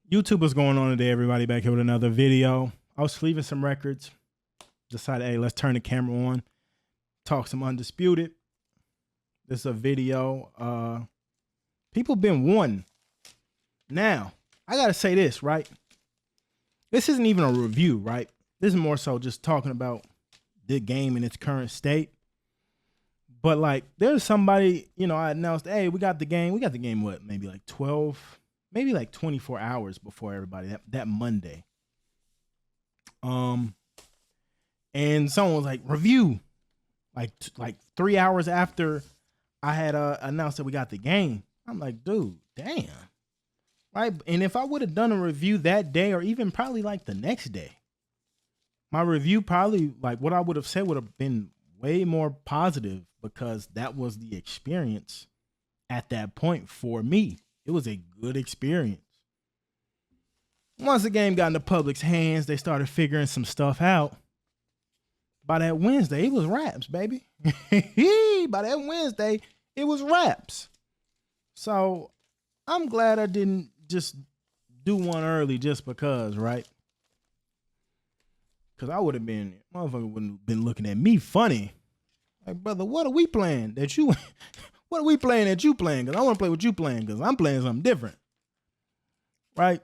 YouTube, what's going on today, everybody? Back here with another video. I was sleeving some records. Decided, hey, let's turn the camera on. Talk some Undisputed. This is a video. People been wanting. Now, I gotta say this, right? This isn't even a review, right? This is more so just talking about the game in its current state. But like, there's somebody, I announced, hey, we got the game. We got the game, what, maybe like 12, maybe like 24 hours before everybody, that Monday. And someone was like, review, like 3 hours after I had announced that we got the game. I'm like, dude, damn. Right. And if I would have done a review that day, or even probably like the next day, my review probably, like, what I would have said would have been way more positive, because that was the experience at that point for me. It was a good experience. Once the game got in the public's hands, they started figuring some stuff out. By that Wednesday, it was wraps, baby. By that Wednesday, it was wraps. So I'm glad I didn't just do one early just because, right? Because I would have been, motherfucker wouldn't have been looking at me funny. Like, brother, what are we playing that you, what are we playing that you playing? Because I want to play what you playing, because I'm playing something different. Right?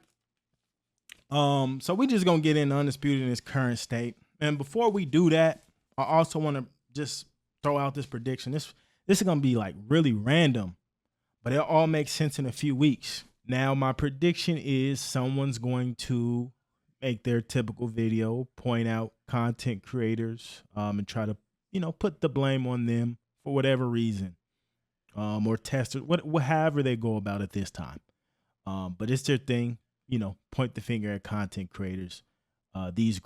So we just going to get into Undisputed in its current state. And before we do that, I also want to just throw out this prediction. This is going to be like really random, but it all makes sense in a few weeks. Now, my prediction is someone's going to make their typical video, point out content creators, and try to, put the blame on them for whatever reason, or testers, however they go about it this time. But it's their thing, point the finger at content creators. These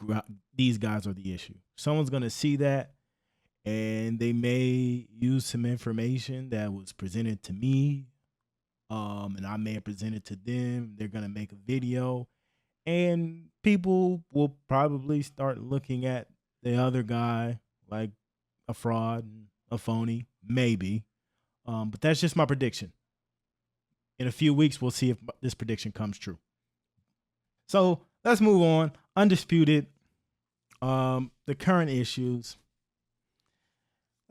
guys are the issue. Someone's going to see that, and they may use some information that was presented to me, and I may have presented to them. They're going to make a video, and people will probably start looking at the other guy like a fraud, a phony, maybe. But that's just my prediction. In a few weeks, we'll see if this prediction comes true. So let's move on. Undisputed. The current issues.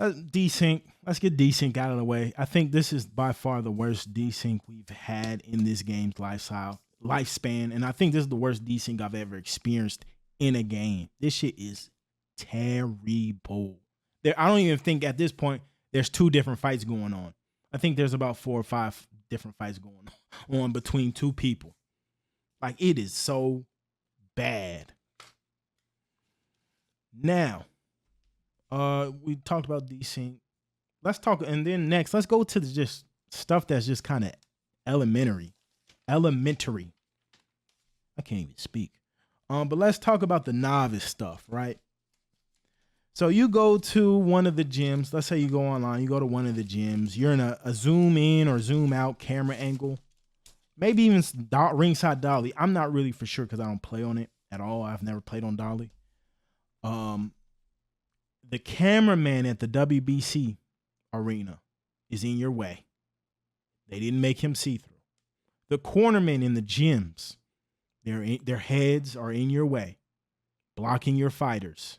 Desync. Let's get desync out of the way. I think this is by far the worst desync we've had in this game's lifespan. And I think this is the worst desync I've ever experienced in a game. This shit is terrible. I don't even think at this point there's 2 different fights going on. I think there's about 4 or 5 different fights going on between 2 people. Like, it is so bad. Now, we talked about desync. Let's talk, and then next, let's go to the just stuff that's just kind of elementary. I can't even speak. But let's talk about the novice stuff, right? So you go to one of the gyms. Let's say you go online. You go to one of the gyms. You're in a zoom in or zoom out camera angle. Maybe even ringside dolly. I'm not really for sure because I don't play on it at all. I've never played on dolly. The cameraman at the WBC arena is in your way. They didn't make him see through. The cornermen in the gyms, their heads are in your way, blocking your fighters.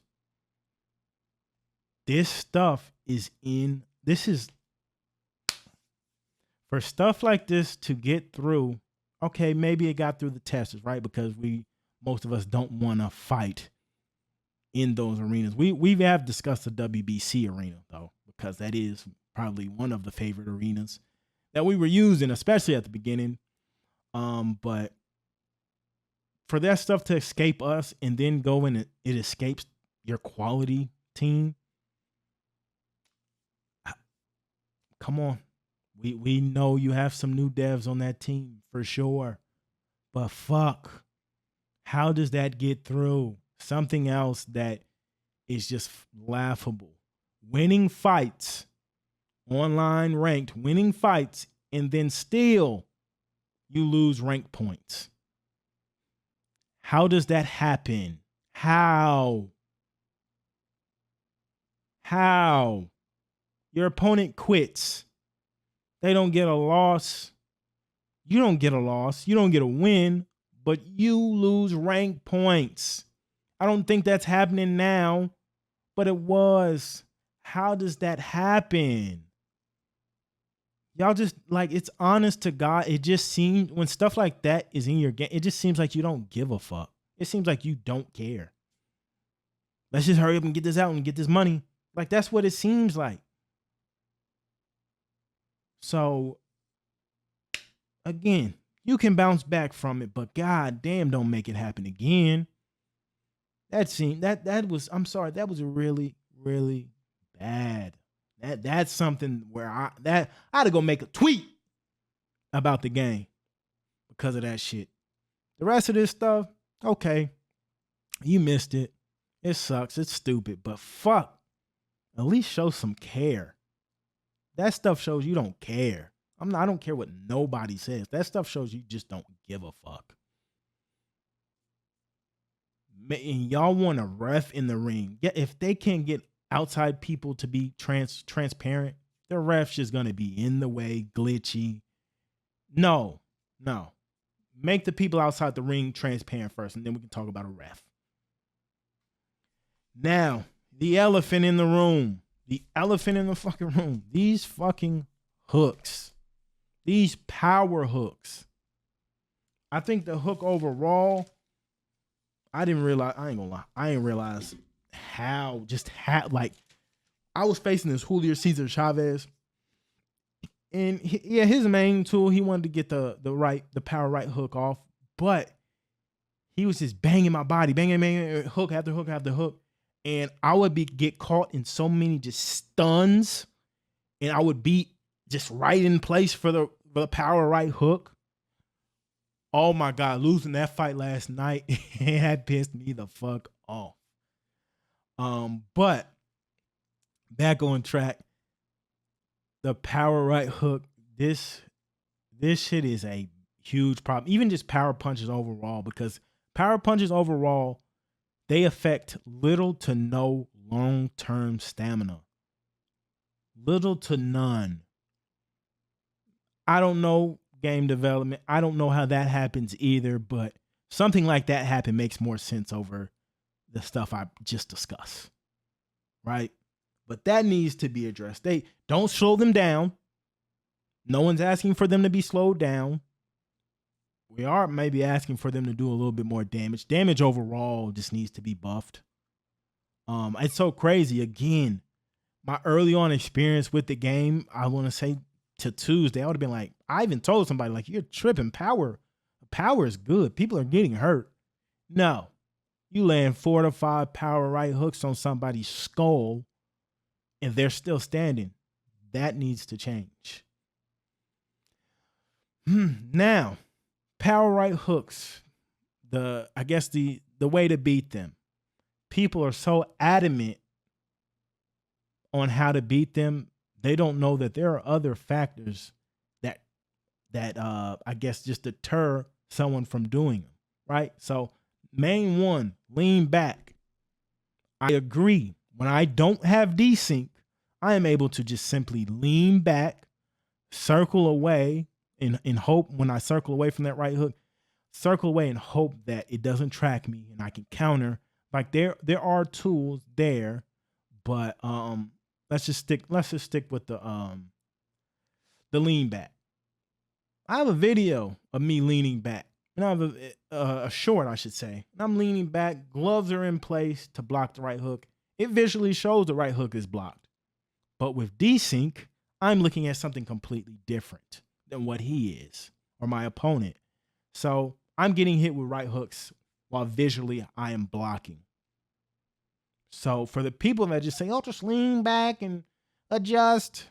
This stuff is for stuff like this to get through. Okay, maybe it got through the testers, right? Because most of us don't want to fight in those arenas. We have discussed the WBC arena though, because that is probably one of the favorite arenas that we were using, especially at the beginning. But for that stuff to escape us and then go and it escapes your quality team. Come on. We know you have some new devs on that team for sure. But fuck. How does that get through? Something else that is just laughable. Winning fights, online ranked, winning fights, and then still you lose rank points. How does that happen? How? Your opponent quits. They don't get a loss. You don't get a loss. You don't get a win, but you lose rank points. I don't think that's happening now, but it was. How does that happen? Y'all just like, it's honest to God. It just seems when stuff like that is in your game, it just seems like you don't give a fuck. It seems like you don't care. Let's just hurry up and get this out and get this money. Like, that's what it seems like. So, again, you can bounce back from it, but god damn, don't make it happen again. That was, I'm sorry, that was really, really bad. That's something where I had to go make a tweet about the game because of that shit. The rest of this stuff, okay, you missed it. It sucks. It's stupid, but fuck, at least show some care. That stuff shows you don't care. I don't care what nobody says. That stuff shows you just don't give a fuck. And y'all want a ref in the ring. Yeah, if they can't get outside people to be transparent, the ref's just gonna be in the way, glitchy. No. Make the people outside the ring transparent first, and then we can talk about a ref. Now, the elephant in the room. The elephant in the fucking room. These fucking hooks. These power hooks. I think the hook overall, I ain't gonna lie. I didn't realize how, like, I was facing this Julio Cesar Chavez. And his main tool, he wanted to get the power right hook off, but he was just banging my body, banging, hook after hook after hook. And I would get caught in so many just stuns, and I would be just right in place for the power right hook. Oh my God, losing that fight last night, it had pissed me the fuck off. But back on track, the power right hook, this shit is a huge problem. Even just power punches overall, because power punches overall, they affect little to no long-term stamina. Little to none. I don't know game development. I don't know how that happens either, but something like that happen makes more sense over the stuff I just discussed. Right? But that needs to be addressed. They don't slow them down. No one's asking for them to be slowed down. We are maybe asking for them to do a little bit more damage. Damage overall just needs to be buffed. It's so crazy. Again, my early on experience with the game, I want to say to Tuesday, I would have been like, I even told somebody, like, you're tripping. Power is good. People are getting hurt. No, you land 4 to 5 power right hooks on somebody's skull and they're still standing. That needs to change. Now, power right hooks, I guess the way to beat them. People are so adamant on how to beat them, they don't know that there are other factors that I guess just deter someone from doing them, right? So main one, lean back. I agree. When I don't have desync, I am able to just simply lean back, circle away, in hope when I circle away from that right hook, circle away and hope that it doesn't track me and I can counter. Like there are tools there, but let's just stick with the lean back. I have a video of me leaning back, and I have a short, I should say. And I'm leaning back, gloves are in place to block the right hook. It visually shows the right hook is blocked. But with desync, I'm looking at something completely different than what he is, or my opponent. So I'm getting hit with right hooks while visually I am blocking. So for the people that just say, oh, just lean back and adjust,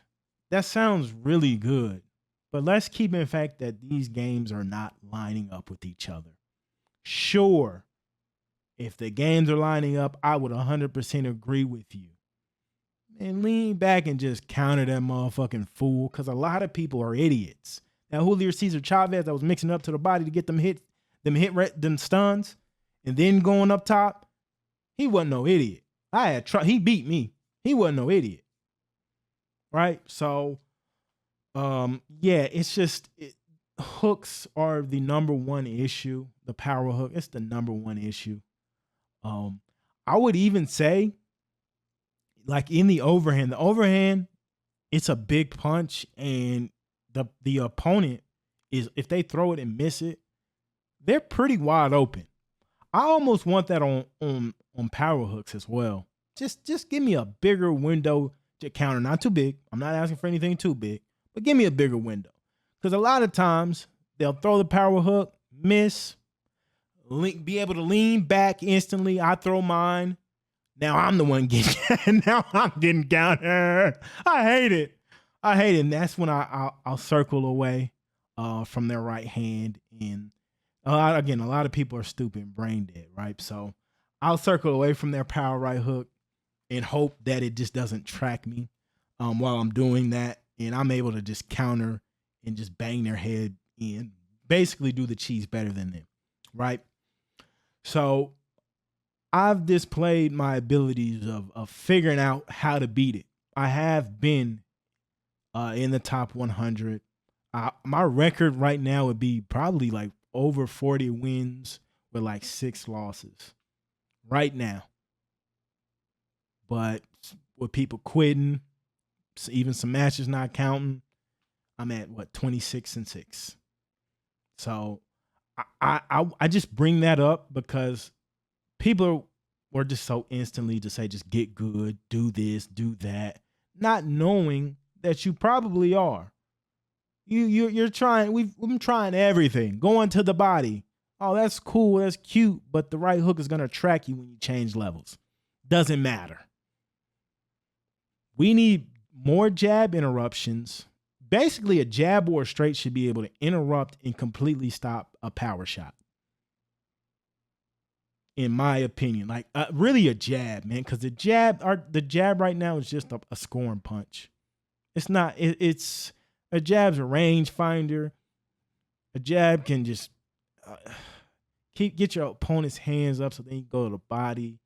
that sounds really good. But let's keep in fact that these games are not lining up with each other. Sure, if the games are lining up, I would 100% agree with you. And lean back and just counter that motherfucking fool, because a lot of people are idiots. Now, Julio Cesar Chavez that was mixing up to the body to get them stuns, and then going up top, he wasn't no idiot. He beat me. He wasn't no idiot. Right? So, yeah, it's just hooks are the number one issue. The power hook, it's the number one issue. I would even say, like in the overhand, it's a big punch, and the opponent is, if they throw it and miss it, they're pretty wide open. I almost want that on power hooks as well. Just give me a bigger window to counter. Not too big. I'm not asking for anything too big, but give me a bigger window. Because a lot of times they'll throw the power hook, miss, be able to lean back instantly. I throw mine. Now I'm the one getting. Now I'm getting countered. I hate it. And that's when I'll circle away from their right hand. And a lot of people are stupid and brain dead, right? So I'll circle away from their power right hook and hope that it just doesn't track me while I'm doing that, and I'm able to just counter and just bang their head in, basically do the cheese better than them, right? So I've displayed my abilities of figuring out how to beat it. I have been in the top 100. My record right now would be probably like over 40 wins with like 6 losses right now. But with people quitting, even some matches not counting, I'm at 26-6. So I just bring that up because people were just so instantly to say, just get good, do this, do that, not knowing that you probably are. You're trying. We've been trying everything. Going to the body. Oh, that's cool. That's cute. But the right hook is gonna track you when you change levels. Doesn't matter. We need more jab interruptions. Basically, a jab or a straight should be able to interrupt and completely stop a power shot. In my opinion, like really a jab, man, because the jab right now is just a scoring punch. It's not. It's a jab's a range finder. A jab can just get your opponent's hands up so they can go to the body.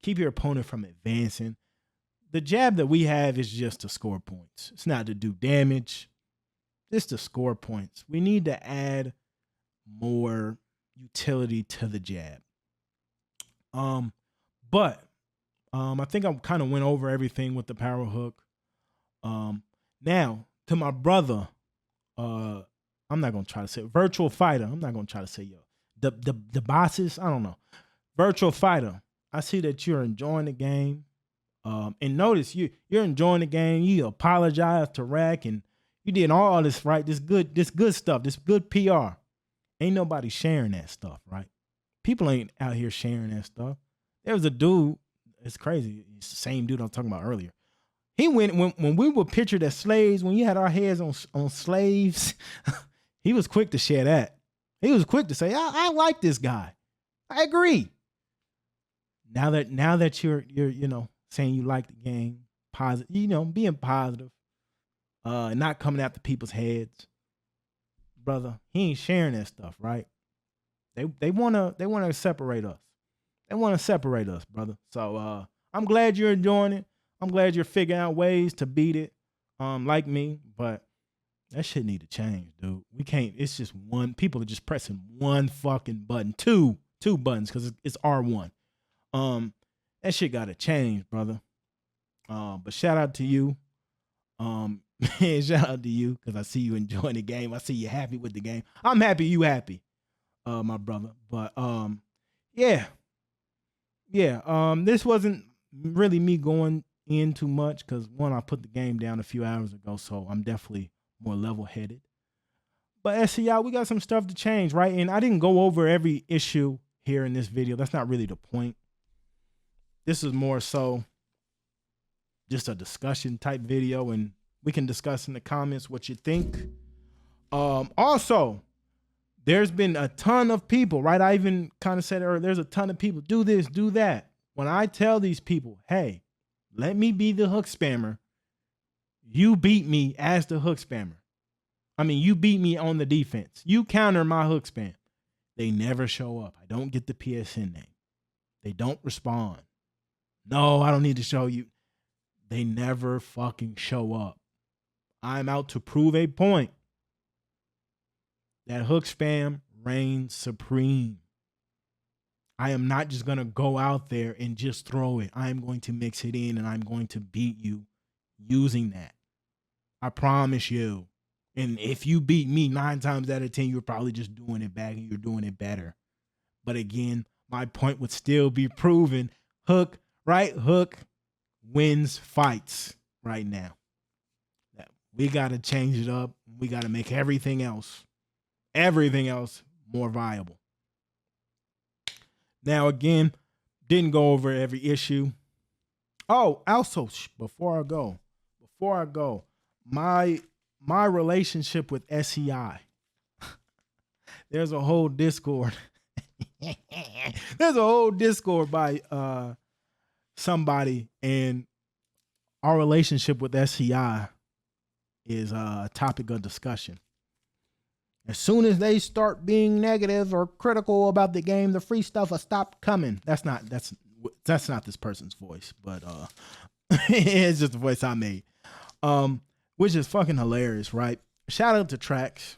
Keep your opponent from advancing. The jab that we have is just to score points. It's not to do damage. It's to score points. We need to add more utility to the jab. But I think I kind of went over everything with the power hook. Now to my brother, I'm not gonna try to say virtual fighter. I'm not gonna try to say the bosses. I don't know. Virtual fighter. I see that you're enjoying the game. And notice you're enjoying the game. You apologize to Rack, and you did all this right. This good stuff. This good PR. Ain't nobody sharing that stuff, right? People ain't out here sharing that stuff. There was a dude. It's crazy. It's the same dude I was talking about earlier. He went when we were pictured as slaves. When you had our heads on slaves, he was quick to share that. He was quick to say, "I like this guy. I agree." Now that you're saying you like the game, positive, being positive, not coming after people's heads, brother. He ain't sharing that stuff, right? They wanna separate us. They want to separate us, brother. So I'm glad you're enjoying it. I'm glad you're figuring out ways to beat it, like me. But that shit need to change, dude. We can't. It's just one. People are just pressing one fucking button, two buttons, because it's R1. That shit got to change, brother. But shout out to you. Shout out to you, because I see you enjoying the game. I see you happy with the game. I'm happy you happy, my brother. But yeah. This wasn't really me going in too much, because one, I put the game down a few hours ago, so I'm definitely more level-headed. But y'all, we got some stuff to change, right? And I didn't go over every issue here in this video. That's not really the point. This is more so just a discussion type video, and we can discuss in the comments what you think. Also, there's been a ton of people, right? I even kind of said earlier, there's a ton of people, do this, do that. When I tell these people, hey, let me be the hook spammer, you beat me as the hook spammer. I mean, you beat me on the defense. You counter my hook spam. They never show up. I don't get the PSN name. They don't respond. No, I don't need to show you. They never fucking show up. I'm out to prove a point. that hook spam reigns supreme. I am not just going to go out there and just throw it. I am going to mix it in and I'm going to beat you using that. I promise you. And if you beat me 9 times out of 10, you're probably just doing it back and you're doing it better. But again, my point would still be proven. Hook, right hook wins fights right now. We got to change it up. We got to make everything else more viable. Now, again, didn't go over every issue. Oh, also, before I go, my relationship with SEI. There's a whole Discord. There's a whole Discord by somebody, and our relationship with SEI is a topic of discussion. As soon as they start being negative or critical about the game, the free stuff will stop coming. That's not this person's voice, but it's just the voice I made. Which is fucking hilarious, right? Shout out to Trax.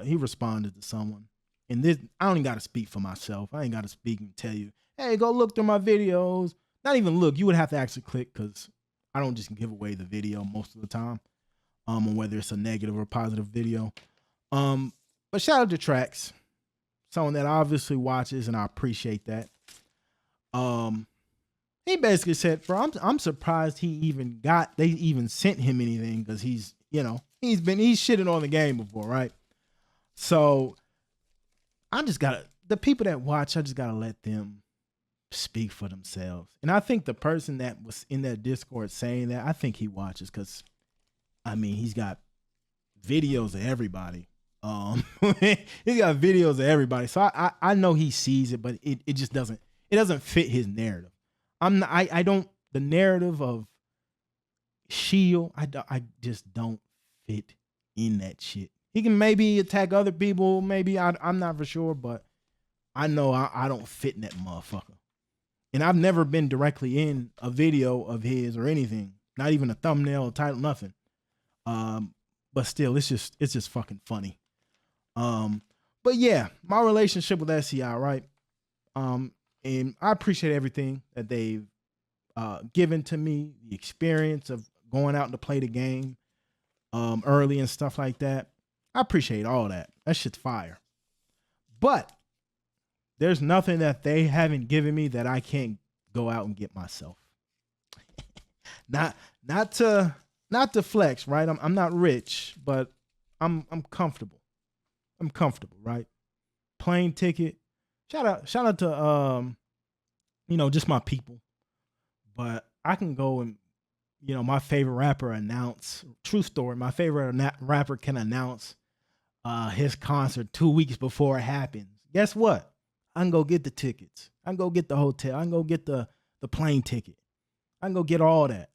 He responded to someone. And this, I don't even got to speak for myself. I ain't got to speak and tell you, hey, go look through my videos. Not even look. You would have to actually click because I don't just give away the video most of the time. Or whether it's a negative or positive video. But shout out to Trax, someone that obviously watches, and I appreciate that. He basically said, bro, I'm surprised they even sent him anything, because he's shitting on the game before, right? So the people that watch, I just gotta let them speak for themselves. And I think the person that was in that Discord saying that, I think he watches, because I mean, he's got videos of everybody. He's got videos of everybody. So I know he sees it, but it just doesn't fit his narrative. The narrative of Shield, I just don't fit in that shit. He can maybe attack other people, maybe, I'm not for sure, but I know I don't fit in that motherfucker. And I've never been directly in a video of his or anything, not even a thumbnail or title, nothing. But still, it's just fucking funny. But yeah, my relationship with SEI, right? And I appreciate everything that they've given to me, the experience of going out to play the game early and stuff like that. I appreciate all that. That shit's fire. But there's nothing that they haven't given me that I can't go out and get myself. Not to flex, right? I'm not rich, but I'm comfortable. I'm comfortable, right? Plane ticket. Shout out to just my people. But I can go and my favorite rapper announce, true story, my favorite rapper can announce his concert 2 weeks before it happens. Guess what? I can go get the tickets. I can go get the hotel. I can go get the plane ticket. I can go get all that.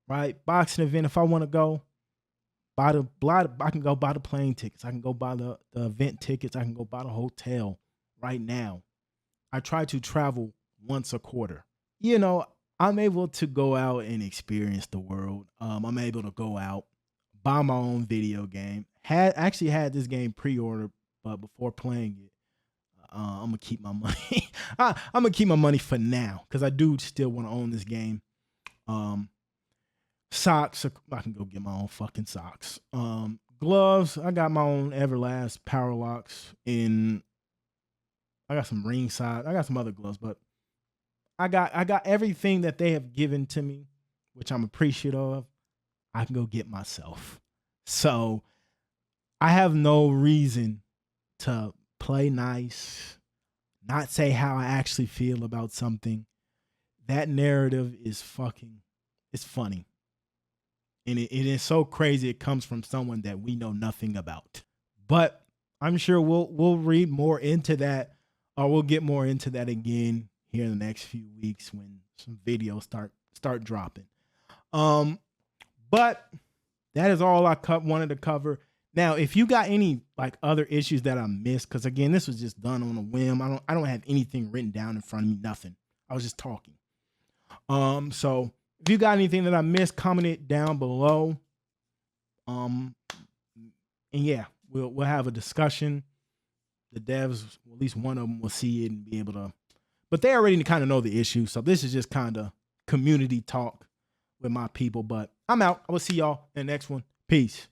Right? Boxing event, if I want to go, I can go buy the plane tickets. I can go buy the event tickets. I can go buy the hotel right now. I try to travel once a quarter. I'm able to go out and experience the world. I'm able to go out, buy my own video game. Actually had this game pre-ordered, but before playing it, I'm gonna keep my money. I'm gonna keep my money for now, because I do still want to own this game. Socks, I can go get my own fucking socks. Gloves, I got my own Everlast Power Locks. I got some ringside. I got some other gloves, but I got everything that they have given to me, which I'm appreciative of. I can go get myself. So I have no reason to play nice, not say how I actually feel about something. That narrative is it's funny. And it is so crazy it comes from someone that we know nothing about. But I'm sure we'll read more into that, or we'll get more into that again here in the next few weeks when some videos start dropping. But that is all I wanted to cover. Now, if you got any other issues that I missed, because again, this was just done on a whim. I don't have anything written down in front of me, nothing. I was just talking. So if you got anything that I missed, comment it down below. And yeah, we'll have a discussion. The devs, at least one of them, will see it and be able to. But they already kind of know the issue, so this is just kind of community talk with my people. But I'm out. I will see y'all in the next one. Peace.